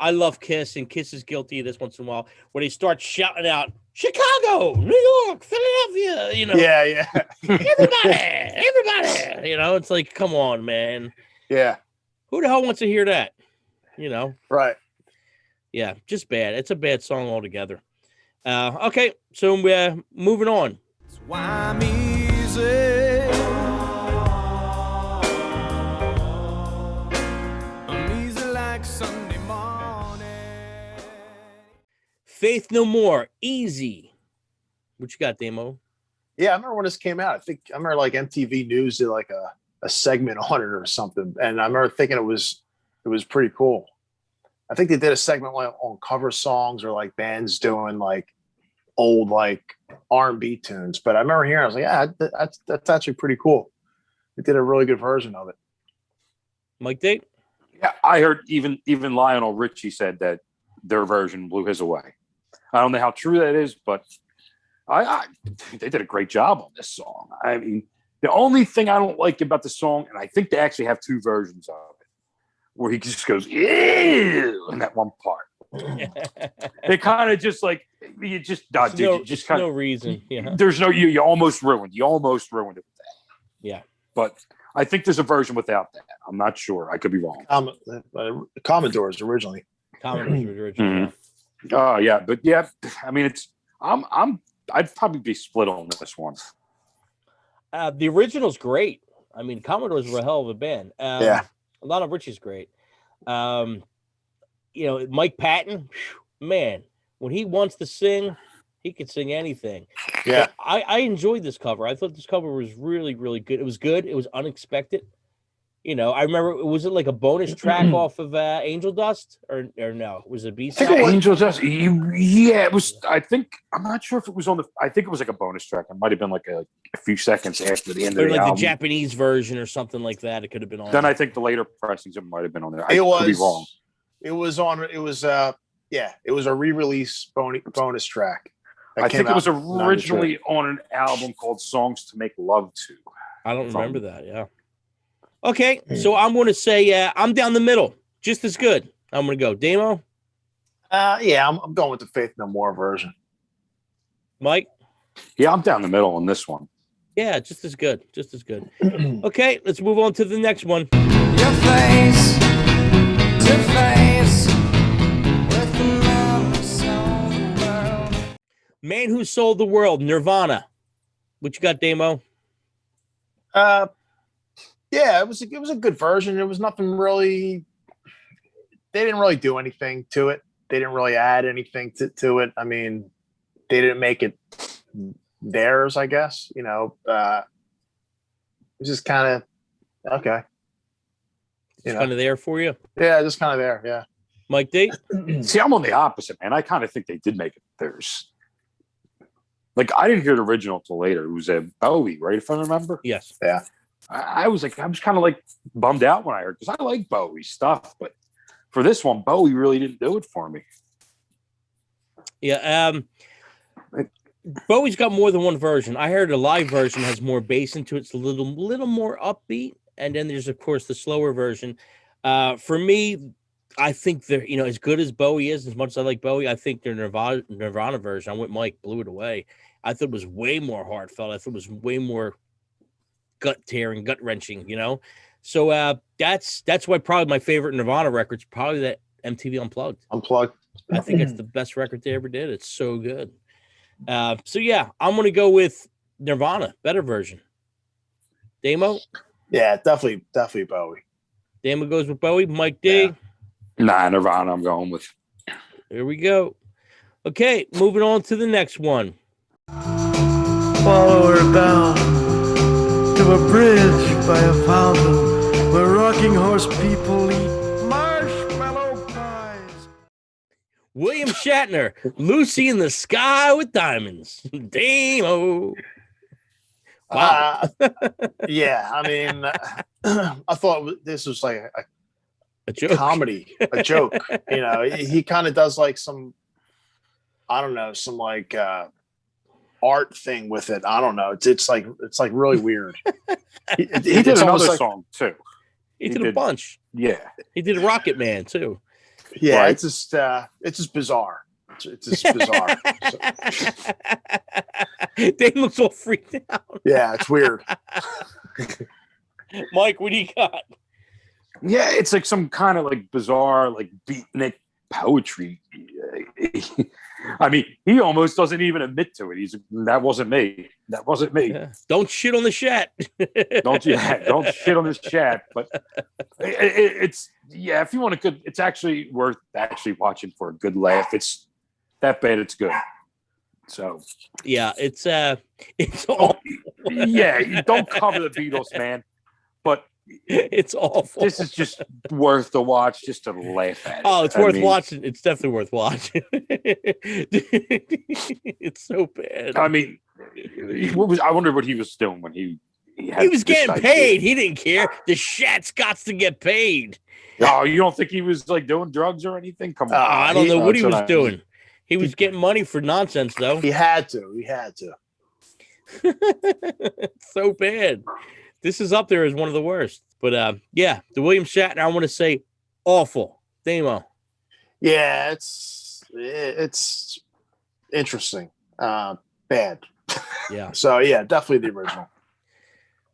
I love Kiss, and Kiss is guilty of this once in a while, where they start shouting out Chicago, New York, Philadelphia. Yeah. everybody. It's like, come on, man. Yeah. Who the hell wants to hear that? Right. Yeah, just bad. It's a bad song altogether. Okay, so moving on. Why I'm easy. I'm easy like Sunday morning. Faith No More, Easy. What you got, Damo? Yeah, I remember when this came out. I remember like MTV News did like a segment on it or something, and I remember thinking it was pretty cool. I think they did a segment like on cover songs or like bands doing like old like R&B tunes. But I remember hearing, I was like, yeah, that's actually pretty cool. They did a really good version of it. Mike Date? Yeah, I heard even Lionel Richie said that their version blew his away. I don't know how true that is, but they did a great job on this song. I mean, the only thing I don't like about the song, and I think they actually have two versions of it, where he just goes, ew, in that one part. It kind of just like, you just, you just kind no of, reason. Yeah. there's no, you almost ruined it with that. Yeah. But I think there's a version without that. I'm not sure. I could be wrong. Commodores originally. Commoners was original. Oh yeah, but yeah, I mean, I'd probably be split on this one. The original's great. I mean, Commodores were a hell of a band. Yeah. A lot of Richie's great. Mike Patton, man, when he wants to sing, he could sing anything. Yeah. But I enjoyed this cover. I thought this cover was really, really good. It was good. It was unexpected. I remember, was it like a bonus track off of Angel Dust or no? Was it B-side? Angel Dust. Yeah, it was. I'm not sure if it was on the. I think it was like a bonus track. It might have been like a few seconds after the end Or of the like album. the Japanese version or something like that. It could have been on. Then I think the later pressings it might have been on there. I It was. could be wrong. It was on. It was. It was a re-release bonus track. that I came think it was out in 93. originally on an album called "Songs to Make Love To." I don't remember that. Yeah. Okay, so I'm going to say I'm down the middle, just as good. I'm going to go Damo, Yeah, I'm going with the Faith No More version. Mike. Yeah, I'm down the middle on this one. Yeah, just as good, just as good. Okay, let's move on to the next one. Your face to face with the man who sold the world. Man Who Sold the World, Nirvana. What you got, Damo? Yeah, it was a good version. It was nothing really. They didn't really do anything to it. They didn't really add anything to it. I mean, they didn't make it theirs, I guess. It was just kind of okay. It's kind of there for you. Yeah, just kind of there. Yeah. Mike D. See, I'm on the opposite, man. I kind of think they did make it theirs. Like, I didn't hear the original till later. It was a Bowie, right? If I remember. Yes. Yeah. I was kind of like bummed out when I heard, because I like Bowie stuff, but for this one, Bowie really didn't do it for me. Yeah. Bowie's got more than one version. I heard a live version has more bass into it. It's a little more upbeat, and then there's of course the slower version. For me, I think they're as good as Bowie is. As much as I like Bowie, I think their Nirvana version. I'm with Mike. Blew it away. I thought it was way more heartfelt. I thought it was way more gut tearing, gut wrenching. So that's why probably my favorite Nirvana record's probably that MTV Unplugged. I think it's the best record they ever did. It's so good. So yeah, I'm gonna go with Nirvana, better version. Damo? Yeah, definitely Bowie. Damo goes with Bowie. Mike D. Yeah. Nah, Nirvana, I'm going with. Here we go. Okay, moving on to the next one. Follow her down to a bridge by a fountain where rocking horse people eat marshmallow pies. William Shatner, Lucy in the Sky with Diamonds. Damo. Wow. Yeah, I mean, I thought this was like A joke. comedy, a joke. He kind of does like some, I don't know, some like art thing with it. I don't know. It's like really weird. He did another song too. He did a bunch. Yeah. He did Rocket Man too. Yeah, Right. it's just bizarre. It's just bizarre. They look all freaked out. Yeah, it's weird. Mike, what do you got? Yeah, it's like some kind of like bizarre, like beatnik poetry. I mean, he almost doesn't even admit to it. That wasn't me. That wasn't me. Yeah. Don't shit on the chat. Don't shit on this chat. But it's if you want a good, it's actually worth actually watching for a good laugh. It's that bad. It's good. So Yeah, it's awful. yeah, you don't cover the Beatles, man. But It's awful. this is just worth the watch, just to laugh at. Oh, it's worth watching. It's definitely worth watching. It's so bad. I mean, I wonder what he was doing when he was getting paid. He didn't care. The Shat's got to get paid. Oh, you don't think he was like doing drugs or anything? Come on. I don't know what he That's was I- doing. He was getting money for nonsense, though. He had to. So bad. This is up there as one of the worst. But yeah, the William Shatner, I want to say awful. Damo. Yeah, it's interesting. Bad. Yeah. So yeah, definitely the original.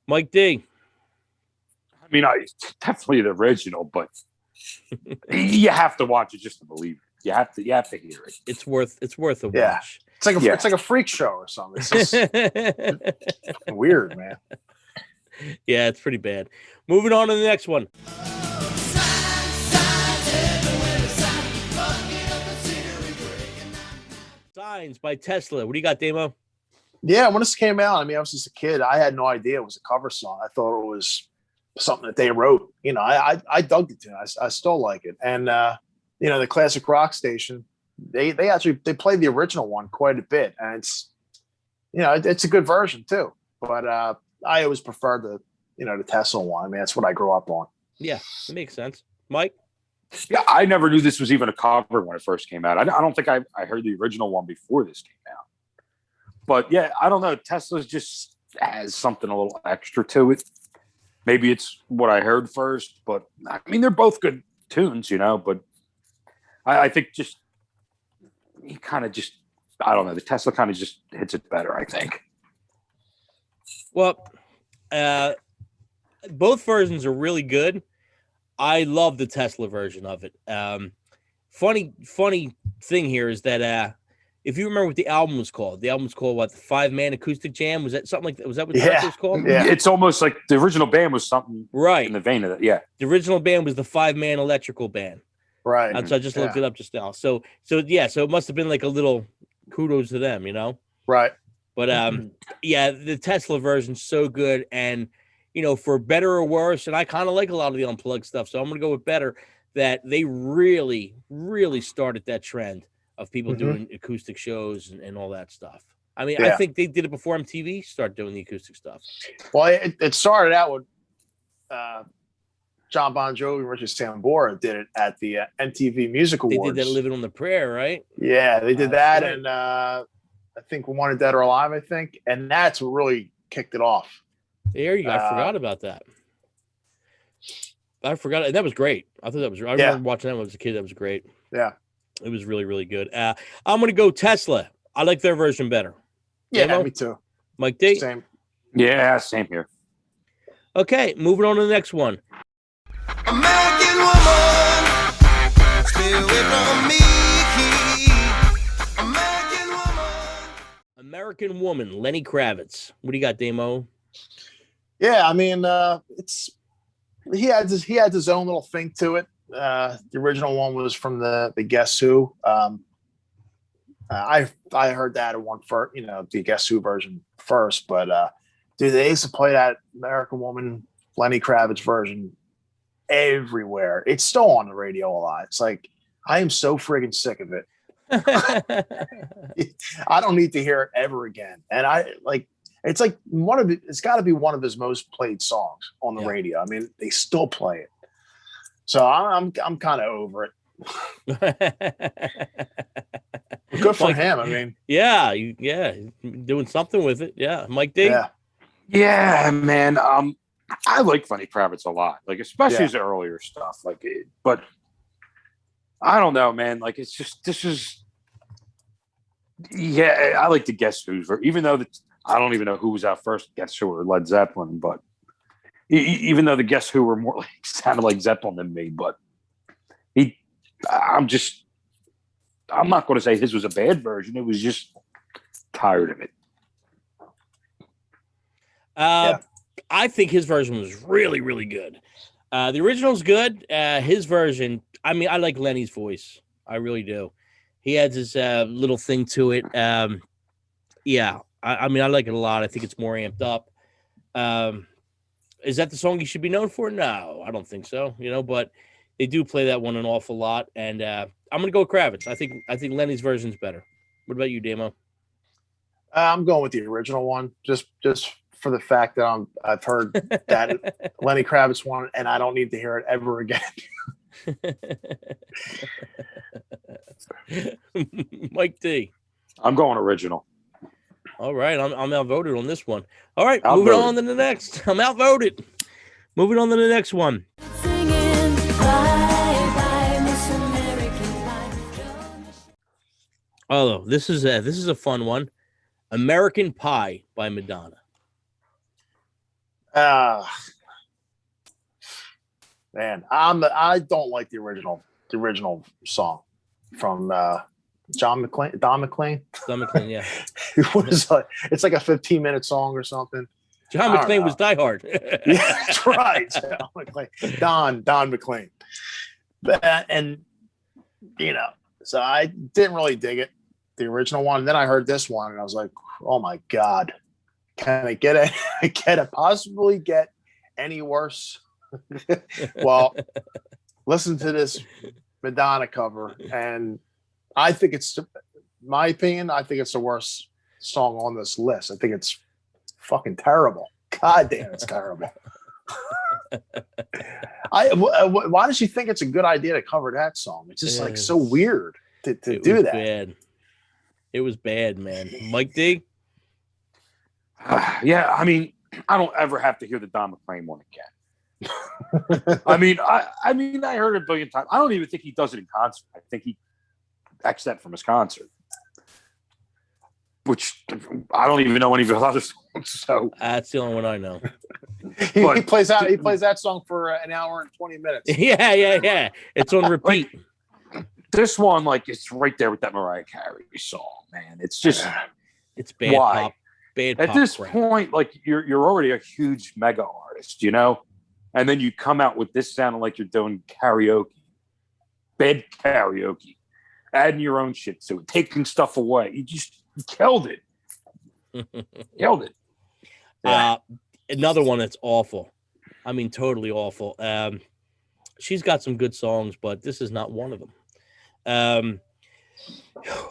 Mike D. I mean, definitely the original, but you have to watch it just to believe it. You have to hear it. It's worth a Yeah. watch. It's like Yeah. it's like a freak show or something. It's just weird, man. Yeah, it's pretty bad. Moving on to the next one. Signs by Tesla. What do you got, Damo? Yeah, when this came out, I mean, I was just a kid. I had no idea it was a cover song. I thought it was something that they wrote. I dug the tune. I still like it. And the classic rock station, they played the original one quite a bit, and it's a good version too. But I always prefer the Tesla one. I mean, that's what I grew up on. Yeah, it makes sense. Mike? Yeah, I never knew this was even a cover when it first came out. I don't think I heard the original one before this came out. But yeah, I don't know. Tesla's just has something a little extra to it. Maybe it's what I heard first, but I mean, they're both good tunes, but I think just, he kind of just, I don't know, the Tesla kind of just hits it better, I think. Well, both versions are really good. I love the Tesla version of it. Funny thing here is that if you remember what the album was called what, the 5-Man Acoustic Jam? Was that something like that? Was that what the record was called? Yeah. It's almost like the original band was something Right. in the vein of that. Yeah. The original band was the 5-Man Electrical Band. Right. So I just looked it up just now. So it must have been like a little kudos to them, Right. But yeah, the Tesla version's so good, and for better or worse, and I kind of like a lot of the unplugged stuff, so I'm gonna go with better. That they really, really started that trend of people doing acoustic shows and all that stuff. I mean, I think they did it before MTV started doing the acoustic stuff. Well, it started out with John Bon Jovi and Richard Sambora did it at the MTV Music Awards. They did that Living on the Prayer, right? Yeah, they did that, right. and I think We Wanted Dead or Alive, and that's what really kicked it off. There you go. I forgot about that. I forgot. And that was great. I thought that was. I remember watching that when I was a kid. That was great. Yeah, it was really, really good. I'm going to go Tesla. I like their version better. Yeah, me too. Mike D. Same. Yeah, same here. Okay, moving on to the next one. American woman, stay away from me. American Woman, Lenny Kravitz. What do you got, Damo? Yeah, I mean, he had his own little thing to it. The original one was from the Guess Who. I heard that one first, the Guess Who version first, but dude, they used to play that American Woman, Lenny Kravitz version everywhere. It's still on the radio a lot. It's like, I am so friggin' sick of it. I don't need to hear it ever again. And it's like it's got to be one of his most played songs on the radio. I mean, they still play it. So I'm kind of over it. Good for him. I mean, yeah, doing something with it. Yeah, Mike D. Yeah, man. I like Lenny Kravitz a lot, like especially his earlier stuff. But I don't know, man. Like it's just I like the Guess Who's, even though I don't even know who was out first, Guess Who or Led Zeppelin, but even though the Guess Who were more sounded like Zeppelin than me, but I'm not going to say his was a bad version. It was just tired of it. I think his version was really, really good. The original's good. His version, I mean, I like Lenny's voice. I really do. He adds his little thing to it. I mean, I like it a lot. I think it's more amped up. Is that the song he should be known for? No, I don't think so. But they do play that one an awful lot. And I'm going to go with Kravitz. I think Lenny's version's better. What about you, Damo? I'm going with the original one, just for the fact that I've heard that Lenny Kravitz one, and I don't need to hear it ever again. Mike D. I'm going original. All right, I'm outvoted on this one. All right, moving on to the next. I'm outvoted. Moving on to the next one. Singing bye bye Miss American Pie. Oh, this is a fun one. American Pie by Madonna. Man, I don't like the original song from Don McLean. Yeah. It's like a 15-minute song or something. John McClane was Die Hard. Yeah, that's right. John McClane. Don McLean. And so I didn't really dig it, the original one. And then I heard this one and I was like, oh my God, can it possibly get any worse? Well, listen to this Madonna cover, and I think my opinion, I think it's the worst song on this list. I think it's fucking terrible. God damn, it's terrible. Why does she think it's a good idea to cover that song? It's just like so weird to do that. Bad. It was bad, man. Mike D. Yeah, I mean, I don't ever have to hear the Don McLean one again. I mean, I heard it a billion times. I don't even think he does it in concert. I think he X that from his concert, which I don't even know any of his other songs. So That's the only one I know. He plays that song for an hour and 20 minutes. Yeah. It's on repeat. This one, like, it's right there with that Mariah Carey song, man. It's just it's bad why? pop. Bad At pop this crap. point, like you're already a huge mega artist, you know, and then you come out with this sounding like you're doing karaoke, bad karaoke, adding your own shit to it, taking stuff away. You killed it. Killed it. Another one that's awful. I mean, totally awful. She's got some good songs, but this is not one of them.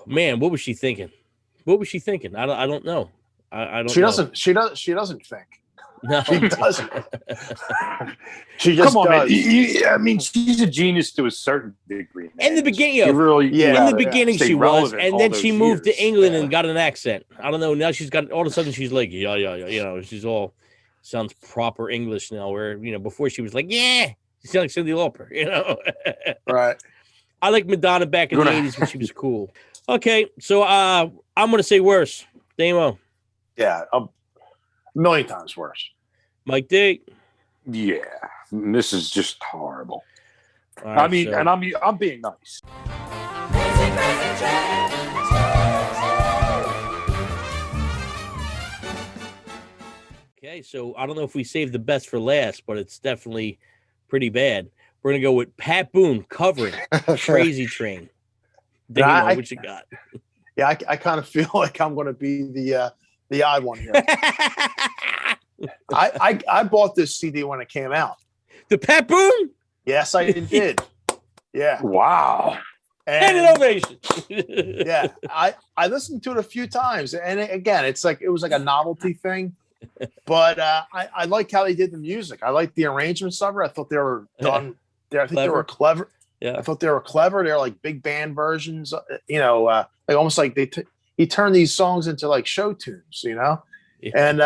Man, what was she thinking? I don't know. I don't. She know. doesn't. She doesn't think. No, She doesn't. She just Come on, does. man. I mean, she's a genius to a certain degree. Man. In the beginning, You really, in the beginning, stay she was, relevant and all then those she moved years. to England and got an accent. I don't know. Now she's got all of a sudden she's like, yeah. You know, she's all sounds proper English now. Where before she was like, yeah, she sounded like Cyndi Lauper. You know, Right. I like Madonna back in the 80s when she was cool. Okay, so I'm gonna say worse. Damo. Yeah, a million times worse. Mike D. Yeah, this is just horrible. All right, I mean, so- and I'm being nice. Crazy, crazy train. Okay, so I don't know if we saved the best for last, but it's definitely pretty bad. We're gonna go with Pat Boone covering Crazy Train. Yeah, Damo, what you got? Yeah, I kind of feel like I'm going to be the odd one here. I bought this CD when it came out. The Pat Boone? Yes, I did. Yeah. Wow. And an And ovation. yeah, I listened to it a few times, and again, it was like a novelty thing. But I like how they did the music. I like the arrangements of it. I thought they were done. I think they were clever. Yeah. I thought they were clever. They're like big band versions, like almost like he turned these songs into like show tunes, Yeah. and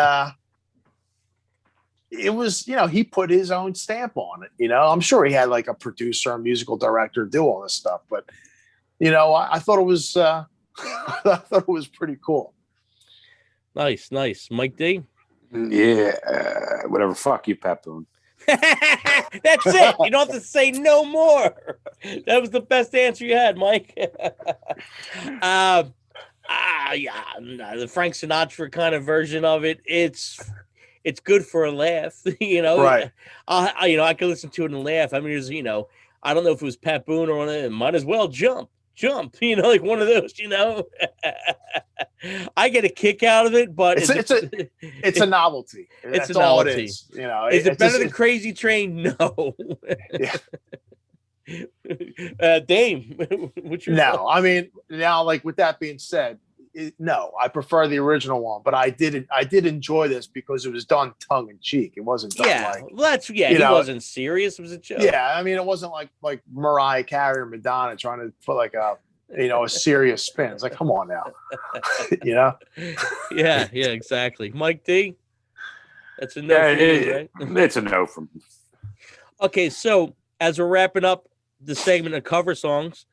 it was, he put his own stamp on it. I'm sure he had like a producer, a musical director do all this stuff, but I thought it was, I thought it was pretty cool. Nice. Mike D. Yeah, whatever. Fuck you, Pat Boone. That's it. You don't have to say no more. That was the best answer you had, Mike. Yeah, the Frank Sinatra kind of version of it. It's good for a laugh, Right. I can listen to it and laugh. I mean, there's, I don't know if it was Pat Boone or one of them. Might as well jump, like one of those. I get a kick out of it, but It's a novelty. It's That's a all novelty. it is. Is it better than Crazy Train? No. Dame, what's your No, I mean, now, like, with that being said, no, I prefer the original one, but I did enjoy this because it was done tongue in cheek. It wasn't done he wasn't serious. It was a joke. yeah. I mean, it wasn't like Mariah Carey or Madonna trying to put like a serious spin. It's like, come on now, Yeah, exactly. Mike D. That's a no. Yeah, for you, right? It's a no from me. Okay, so as we're wrapping up the segment of cover songs,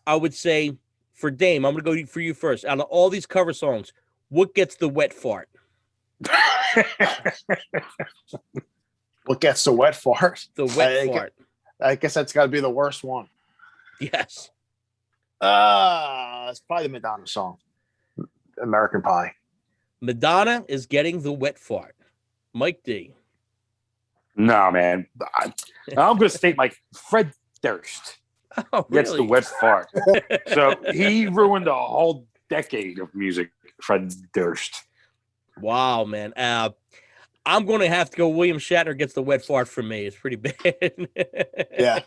I would say for Dame, I'm going to go for you first. Out of all these cover songs, what gets the wet fart? What gets the wet fart? The wet fart. I guess that's got to be the worst one. Yes. It's probably the Madonna song, American Pie. Madonna is getting the wet fart. Mike D. No, man. I'm going to state like Fred Durst Oh, gets the really? wet fart. So he ruined a whole decade of music, Fred Durst. Wow, man. I'm going to have to go William Shatner gets the wet fart from me. It's pretty bad. Yeah.